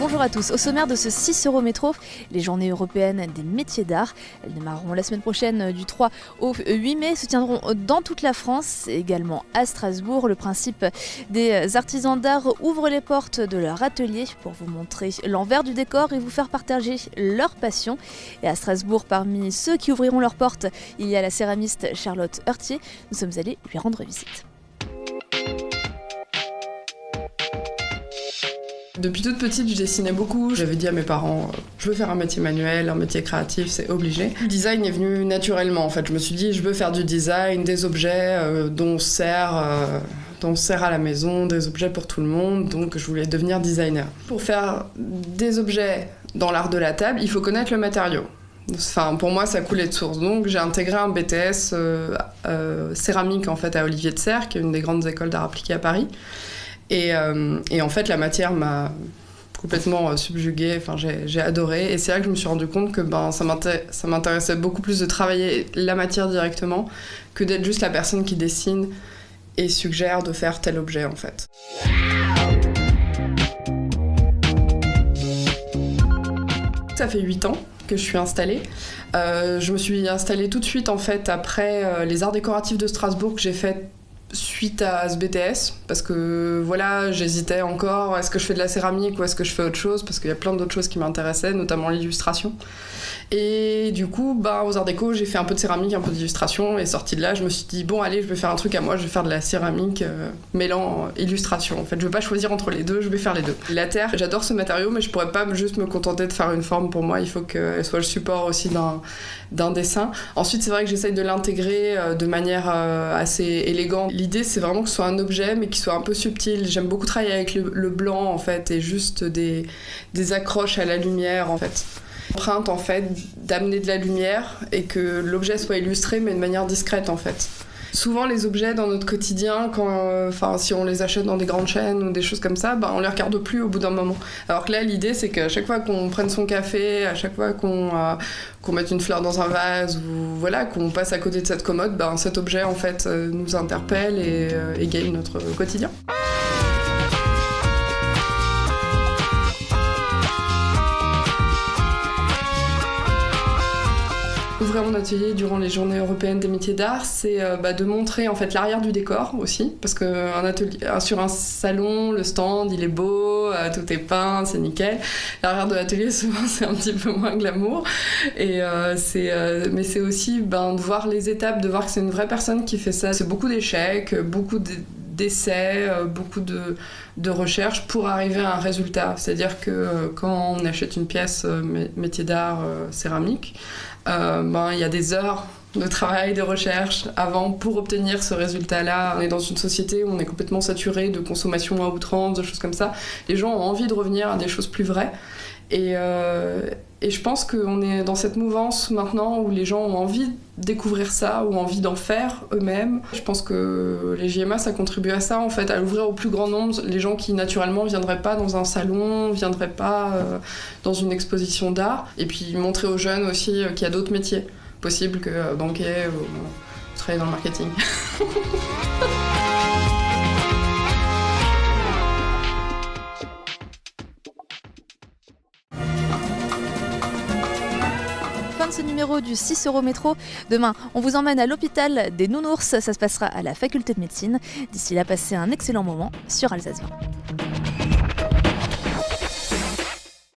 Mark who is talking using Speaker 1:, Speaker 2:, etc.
Speaker 1: Bonjour à tous, au sommaire de ce 6€ métro, les journées européennes des métiers d'art. Elles démarreront la semaine prochaine du 3 au 8 mai, se tiendront dans toute la France, également à Strasbourg. Le principe des artisans d'art ouvre les portes de leur atelier pour vous montrer l'envers du décor et vous faire partager leur passion. Et à Strasbourg, parmi ceux qui ouvriront leurs portes, il y a la céramiste Charlotte Heurtier. Nous sommes allés lui rendre visite.
Speaker 2: Depuis toute petite, je dessinais beaucoup. J'avais dit à mes parents, je veux faire un métier manuel, un métier créatif, c'est obligé. Le design est venu naturellement, en fait. Je me suis dit, je veux faire du design, des objets dont on sert à la maison, des objets pour tout le monde, donc je voulais devenir designer. Pour faire des objets dans l'art de la table, il faut connaître le matériau. Enfin, pour moi, ça coulait de source. Donc, j'ai intégré un BTS céramique, en fait, à Olivier de Serres, qui est une des grandes écoles d'art appliqué à Paris. Et en fait, la matière m'a complètement subjuguée, enfin, j'ai adoré. Et c'est là que je me suis rendu compte que ça m'intéressait beaucoup plus de travailler la matière directement que d'être juste la personne qui dessine et suggère de faire tel objet, en fait. Ça fait 8 ans que je suis installée. Je me suis installée tout de suite, en fait, après les arts décoratifs de Strasbourg que j'ai fait suite à ce BTS, parce que voilà, j'hésitais encore, est-ce que je fais de la céramique ou est-ce que je fais autre chose, parce qu'il y a plein d'autres choses qui m'intéressaient, notamment l'illustration. Et du coup, aux arts déco, j'ai fait un peu de céramique, un peu d'illustration, et sorti de là, je me suis dit, bon allez, je vais faire un truc à moi, je vais faire de la céramique mêlant illustration. En fait, je vais pas choisir entre les deux, je vais faire les deux. La terre, j'adore ce matériau, mais je pourrais pas juste me contenter de faire une forme. Pour moi, il faut qu'elle soit le support aussi d'un dessin. Ensuite, c'est vrai que j'essaye de l'intégrer de manière assez élégante. L'idée, c'est vraiment que ce soit un objet, mais qui soit un peu subtil. J'aime beaucoup travailler avec le blanc, en fait, et juste des accroches à la lumière, en fait. L'empreinte, en fait, d'amener de la lumière et que l'objet soit illustré, mais de manière discrète, en fait. Souvent, les objets dans notre quotidien, si on les achète dans des grandes chaînes ou des choses comme ça, on les regarde plus au bout d'un moment. Alors que là, l'idée, c'est qu'à chaque fois qu'on prenne son café, à chaque fois qu'on mette une fleur dans un vase ou voilà, qu'on passe à côté de cette commode, cet objet, en fait, nous interpelle et égaye notre quotidien. Ouvrir mon atelier durant les journées européennes des métiers d'art, c'est de montrer en fait l'arrière du décor aussi, parce que sur un salon, le stand il est beau, tout est peint, c'est nickel. L'arrière de l'atelier souvent c'est un petit peu moins glamour, et mais c'est aussi de voir les étapes, de voir que c'est une vraie personne qui fait ça. C'est beaucoup d'échecs, beaucoup d'essais, beaucoup de recherches pour arriver à un résultat. C'est-à-dire que quand on achète une pièce métier d'art céramique, il y a des heures de travail, de recherche avant pour obtenir ce résultat-là. On est dans une société où on est complètement saturé de consommation à outrance, de choses comme ça. Les gens ont envie de revenir à des choses plus vraies. Et je pense qu'on est dans cette mouvance maintenant où les gens ont envie de découvrir ça, ou envie d'en faire eux-mêmes. Je pense que les JMA, ça contribue à ça, en fait, à l'ouvrir au plus grand nombre. Les gens qui, naturellement, ne viendraient pas dans un salon, ne viendraient pas dans une exposition d'art. Et puis montrer aux jeunes aussi qu'il y a d'autres métiers possibles que banquier ou travailler dans le marketing.
Speaker 1: Fin de ce numéro du 6€ métro. Demain, on vous emmène à l'hôpital des Nounours. Ça se passera à la faculté de médecine. D'ici là, passez un excellent moment sur Alsace 20.